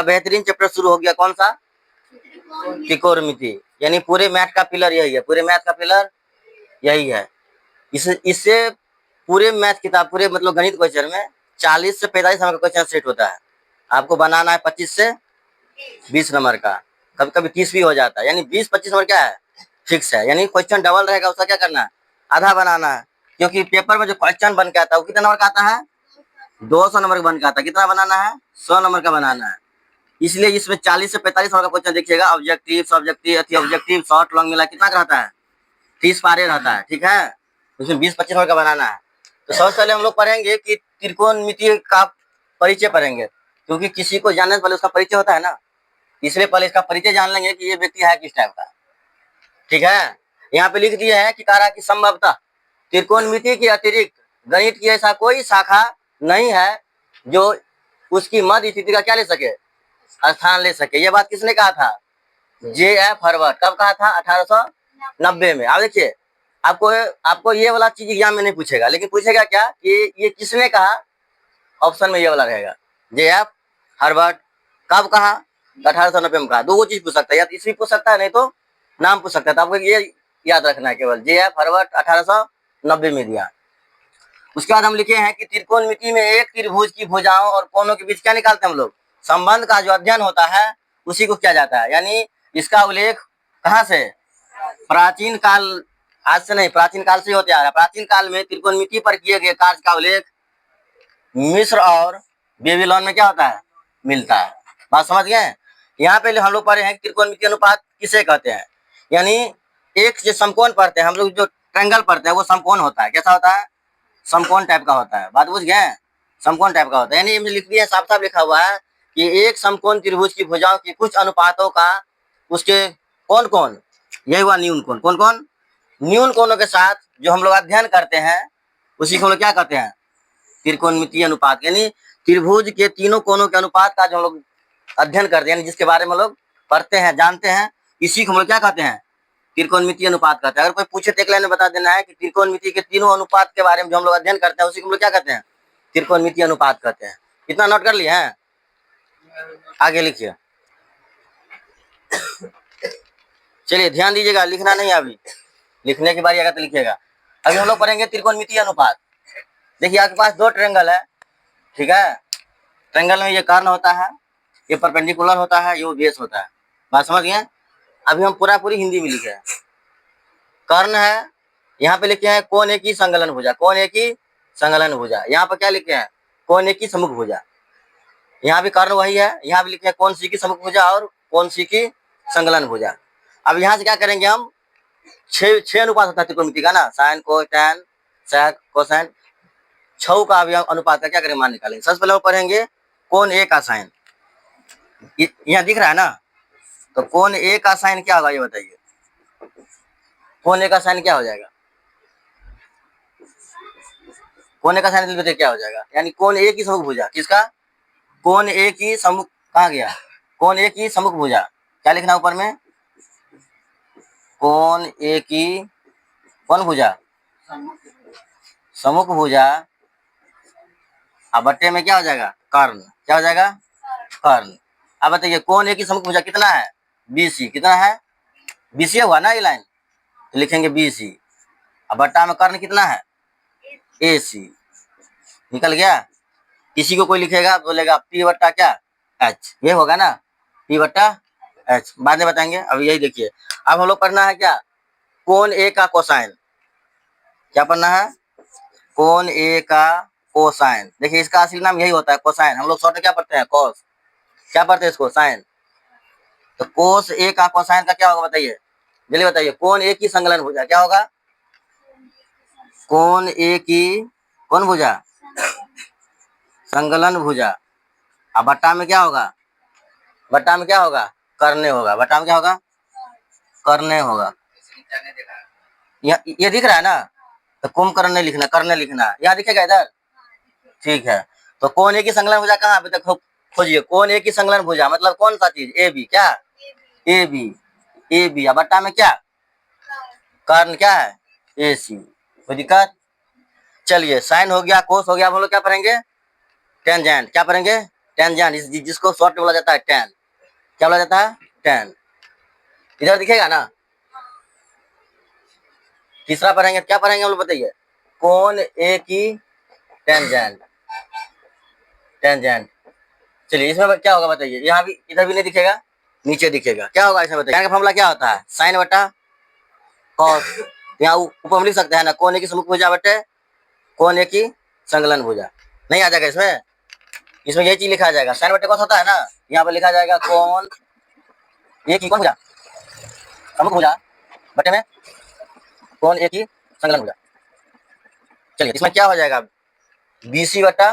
बेहतरीन चैप्टर शुरू हो गया। कौन सा? त्रिकोणमिति। यानी पूरे मैथ का पिलर यही है, पूरे मैथ का पिलर यही है। इससे पूरे मैथ किताब, पूरे मतलब गणित क्वेश्चन में 40 से 45 नंबर का क्वेश्चन सेट होता है। आपको बनाना है 25 से 20 नंबर का, कभी कभी 30 भी हो जाता है। यानी 20-25 नंबर क्या है, फिक्स है। यानी क्वेश्चन डबल रहेगा, उसका क्या करना है, आधा बनाना है। क्योंकि पेपर में जो क्वेश्चन बन के आता है वो कितना नंबर का आता है, 200 नंबर का बन के आता है। कितना बनाना है, 100 नंबर का बनाना है। इसलिए इसमें 40 से 45 नंबर का क्वेश्चन देखिएगा। Objective, subjective, objective, short, long मिला कितना का रहता है, 30 पारे रहता है। ठीक है, उसमें 20-25 नंबर का बनाना है। तो सबसे पहले हम लोग पढ़ेंगे कि त्रिकोणमिति का परिचय पढ़ेंगे, क्योंकि किसी को जानने से पहले उसका परिचय होता है ना, इसलिए पहले इसका परिचय जान लेंगे कि ये व्यक्ति है किस टाइप का। ठीक है, यहाँ पे लिख दिए हैं कि कह रहा कि संभवतः त्रिकोणमिति के अतिरिक्त गणित की ऐसा कोई शाखा नहीं है जो उसकी मध्य स्थिति का क्या ले सके, स्थान ले सके। ये बात किसने कहा था, J.F. हर्बर्ट। कब कहा था, 1890 में। अब देखिए, आपको ये वाला चीज एग्जाम में नहीं पूछेगा, लेकिन पूछेगा क्या कि ये किसने कहा। ऑप्शन में ये वाला रहेगा, J.F. हर्बर्ट। कब कहा, 1890 में कहा। दो चीज पूछ सकता है, या तो ईस्वी पूछ सकता है, नहीं तो नाम पूछ सकता है। तो आपको ये याद रखना है, केवल J.F. हर्बर्ट 1890 में दिया। उसके बाद हम लिखे हैं कि त्रिकोणमिति में एक त्रिभुज की भुजाओं और कोणों के बीच क्या निकालते हैं हम लोग, संबंध का जो अध्ययन होता है उसी को किया जाता है। यानी इसका उल्लेख कहाँ से, प्राचीन काल, आज से नहीं, प्राचीन काल से होते आ रहा है। प्राचीन काल में त्रिकोणमिति पर किए गए कार्य का उल्लेख मिस्र और बेबीलोन में क्या होता है, मिलता है। बात समझ गए। यहाँ पे हम लोग पढ़े हैं त्रिकोणमिति अनुपात किसे कहते हैं। यानी एक जो समकोण पढ़ते हैं हम लोग, जो ट्रायंगल पढ़ते हैं वो समकोण होता है। कैसा होता है, समकोण टाइप का होता है। बात बुझ गए, समकोण टाइप का होता है। यानी लिख दिया, साफ साफ लिखा हुआ है कि एक समकोण त्रिभुज की भुजाओं की कुछ अनुपातों का उसके कौन कौन, यही हुआ न्यून कोण। कौन कौन, न्यून कोणों के साथ जो हम लोग अध्ययन करते हैं उसी को हम लोग क्या कहते हैं, त्रिकोणमितीय अनुपात। यानी त्रिभुज के तीनों कोणों के अनुपात का जो हम लोग अध्ययन करते हैं, जिसके बारे में लोग पढ़ते हैं, जानते हैं, इसी को हम लोग क्या कहते हैं, त्रिकोणमितीय अनुपात कहते हैं। अगर कोई पूछे तो एक लाइन में बता देना है कि त्रिकोणमिति के तीनों अनुपात के बारे में जो हम लोग अध्ययन करते हैं उसी को हम लोग क्या कहते हैं, त्रिकोणमितीय अनुपात कहते हैं। इतना नोट कर लिए हैं, आगे लिखिए। चलिए ध्यान दीजिएगा, लिखना नहीं, अभी लिखने की बारी आएगा तो लिखिएगा। अभी हम लोग पढ़ेंगे त्रिकोणमितीय अनुपात। देखिए आपके पास दो ट्रायंगल है, ठीक है। ट्रायंगल में ये कर्ण होता है, ये परपेंडिकुलर होता है, ये बेस होता है। बात समझ गए। अभी हम पूरी हिंदी में लिखे हैं। कर्ण है, यहाँ पे लिखे हैं कोण एक ही संगलन भुजा, कोण एक ही संगलन भुजा। यहाँ पर क्या लिखे हैं, कोण एक ही सम्मुख भुजा। यहाँ भी कर्ण वही है, यहाँ भी लिखे हैं कोण सी की सम्मुख भुजा और कोण सी की संगलन भुजा। अब यहाँ से क्या करेंगे हम, छह अनुपात होता है त्रिकोणमिति का ना, साइन कोटैन सेक कोसाइन, 6 का अभी अनुपात का क्या करेंगे, मान निकालेंगे। सबसे पहले हम पढ़ेंगे कोण ए का साइन। यहाँ दिख रहा है ना, तो कोण ए का साइन क्या होगा ये बताइए, कोण ए का साइन क्या हो जाएगा, कोण ए का साइन बताइए क्या हो जाएगा। यानी कोण ए की सम्मुख भुजा, किसका, कोण ए की सम्मुख, कहाँ गया, कोण ए की सम्मुख भुजा। क्या लिखना ऊपर में, कोण ए की कौन भुजा, सम्मुख भुजा, अब बट्टे में क्या हो जाएगा, कर्ण। क्या हो जाएगा, कर्ण। अब बताइए कोण ए की सम्मुख भुजा कितना है, BC। कितना है, BC हुआ ना ये लाइन, तो लिखेंगे BC। अब बट्टा में कर्ण कितना है, AC। निकल गया। इसी को कोई लिखेगा बोलेगा P बट्टा क्या H, ये होगा ना, P बट्टा H। बाद में बताएंगे, अब यही देखिए। अब हम लोग पढ़ना है क्या, कोण ए का कोसाइन। क्या पढ़ना है, कोण ए का कोसाइन। देखिए इसका असली नाम यही होता है, कोसाइन। हम लोग शॉर्ट में क्या पढ़ते हैं, कोस। क्या पढ़ते हैं इसको, साइन। तो कोस ए का कोसाइन का क्या होगा बताइए, जल्दी बताइए। कोण ए की संगलन भुजा क्या होगा, कोण ए की कौन भुजा, संगलन भुजा। अब बट्टा में क्या होगा, बट्टा में क्या होगा, करने होगा। बट्टा में क्या होगा, करने होगा। ये दिख रहा है ना, तो कुम करने लिखना, करने लिखना, यहाँ दिखेगा इधर, ठीक है। तो कोण ए की संगलन भुजा कहाँ पे, देखो खोजिए। कोण ए की संगलन भुजा मतलब कौन सा चीज, AB। क्या, AB, AB। अब बट्टा में क्या, कर्ण क्या है, AC। कोई दिक्कत। चलिए साइन हो गया, कोस हो गया। अब हम लोग क्या पढ़ेंगे, टेंजेंट। क्या पढ़ेंगे, टेंजेंट, जिसको शॉर्ट में बोला जाता है टेन। क्या बोला जाता है? टेन। इधर दिखेगा ना। तीसरा पढ़ेंगे, क्या पढ़ेंगे हम लोग बताइए? कोण ए की टेंजेंट। टेंजेंट। चलिए इसमें क्या होगा बताइए? यहाँ भी, इधर भी नहीं दिखेगा, नीचे दिखेगा। क्या होगा इसमें बताइए? tan का फॉर्मूला क्या होता है? साइन बटा कॉस। यहाँ ऊपर में लिख सकते हैं ना, कोण ए की सम्मुख भुजा बटे कोण ए की संलग्न भुजा। नहीं आ जाएगा इसमें? इसमें यही चीज लिखा जाएगा, साइन बटे कॉस होता है ना, यहाँ पर लिखा जाएगा कोण ए की कौन भुजा? सम्मुख भुजा बटे में कोण ए की संलग्न भुजा। चलिए इसमें क्या हो जाएगा? बीसी बटा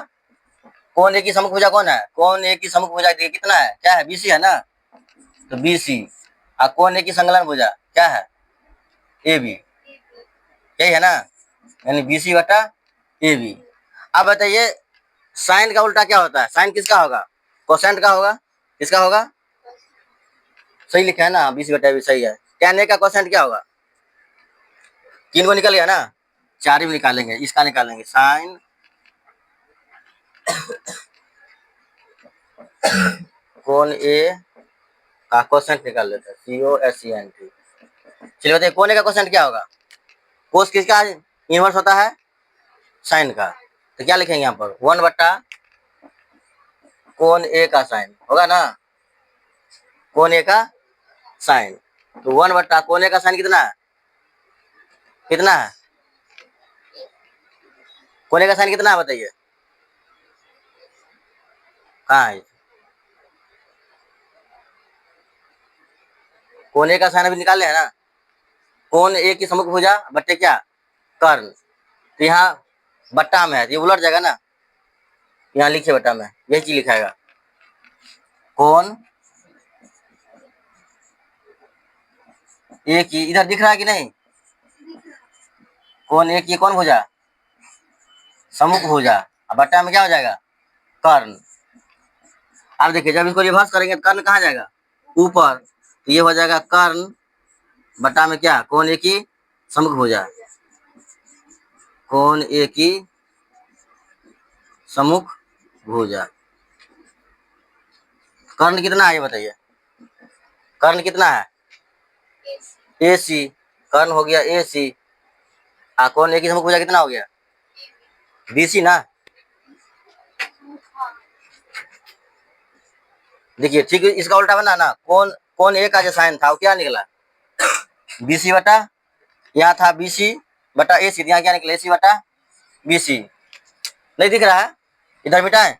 कोण ए की सम्मुख भुजा कौन है? कोण ए की सम्मुख भुजा कितना है? क्या है? बीसी है ना, तो बीसी। और कोण ए की संलग्न भुजा क्या है? A B. यही है ना, यानी बीसी बटा ए बी। अब बताइए साइन का उल्टा क्या होता है? साइन किसका होगा? कोसेंट का होगा। किसका होगा? सही लिखा है ना, बीसी बटा ए बी सही है। tan ए का कोसेंट क्या होगा? 3 को निकल गया ना, 4 भी निकालेंगे, इसका निकालेंगे साइन कोण ए का कोसेंट निकाल लेते हैं, COSENT। चलिए बताइए कोण ए का कोसेंट क्या होगा? कोस किसका इनवर्स होता है? साइन का। तो क्या लिखेंगे यहाँ पर? 1 बट्टा कोण ए का साइन होगा ना, कोण ए का साइन। तो 1 बट्टा कोण ए का साइन कितना है? कितना है? कोण ए का साइन कितना है बताइए? कहाँ है? कोण ए का साइन अभी निकाले है ना, कोण ए की सम्मुख भुजा बट्टे क्या? कर्ण। तो यहाँ बट्टा में है, ये उलट जाएगा ना, यहाँ लिखिए बट्टा में, यही चीज लिखाएगा कोण ए की, इधर दिख रहा है कि नहीं? कोण ए की कौन भुजा? सम्मुख भुजा। अब बट्टा में क्या हो जाएगा? कर्ण। अब देखिए जब इसको रिवर्स करेंगे तो कर्ण कहाँ जाएगा? ऊपर। तो ये हो जाएगा कर्ण बट्टा में क्या? कोण ए की सम्मुख भुजा। कोण ए की सम्मुख भुजा। कर्ण कितना है ये बताइए? कर्ण कितना है? AC। कर्ण हो गया AC। कोण ए की सम्मुख भुजा कितना हो गया? BC ना। देखिए ठीक है, इसका उल्टा बना ना, कोण ए का जो साइन था वो क्या निकला? BC बटा, यहाँ था BC बटा AC, यहाँ क्या निकला? AC बटा BC। नहीं दिख रहा है? इधर मिटाएं।